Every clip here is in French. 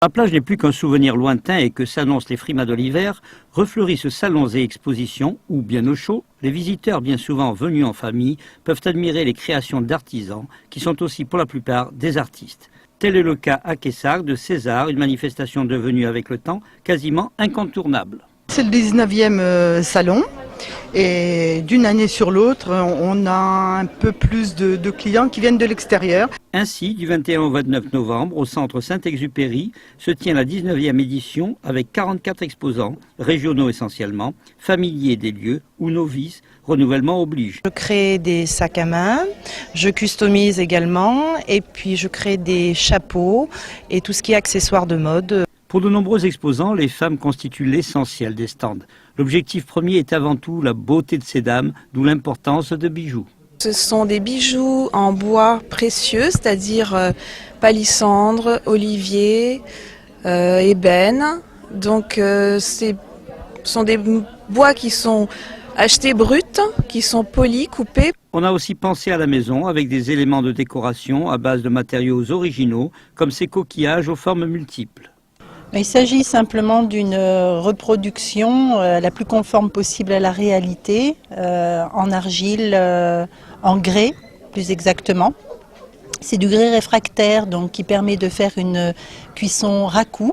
Plage n'est plus qu'un souvenir lointain et que s'annoncent les frimas de l'hiver, refleurissent salons et expositions où, bien au chaud, les visiteurs, bien souvent venus en famille, peuvent admirer les créations d'artisans qui sont aussi pour la plupart des artistes. Tel est le cas à Quessac de César, une manifestation devenue avec le temps quasiment incontournable. C'est le 19e salon et d'une année sur l'autre, on a un peu plus de clients qui viennent de l'extérieur. Ainsi, du 21 au 29 novembre, au centre Saint-Exupéry, se tient la 19e édition avec 44 exposants, régionaux essentiellement, familiers des lieux où novices, renouvellement oblige. Je crée des sacs à main, je customise également et puis je crée des chapeaux et tout ce qui est accessoires de mode. Pour de nombreux exposants, les femmes constituent l'essentiel des stands. L'objectif premier est avant tout la beauté de ces dames, d'où l'importance de bijoux. Ce sont des bijoux en bois précieux, c'est-à-dire palissandre, olivier, ébène. Donc ce sont des bois qui sont achetés bruts, qui sont polis, coupés. On a aussi pensé à la maison avec des éléments de décoration à base de matériaux originaux, comme ces coquillages aux formes multiples. Il s'agit simplement d'une reproduction la plus conforme possible à la réalité, en argile, en grès plus exactement. C'est du grès réfractaire donc, qui permet de faire une cuisson raku,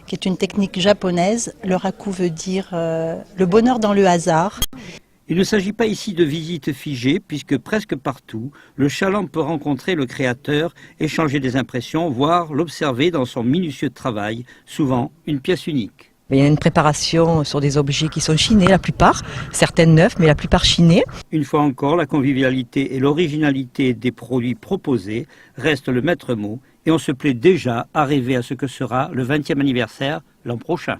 qui est une technique japonaise. Le raku veut dire le bonheur dans le hasard. Il ne s'agit pas ici de visites figées, puisque presque partout, le chaland peut rencontrer le créateur, échanger des impressions, voire l'observer dans son minutieux travail, souvent une pièce unique. Il y a une préparation sur des objets qui sont chinés, la plupart, certaines neufs, mais la plupart chinés. Une fois encore, la convivialité et l'originalité des produits proposés restent le maître mot, et on se plaît déjà à rêver à ce que sera le 20e anniversaire l'an prochain.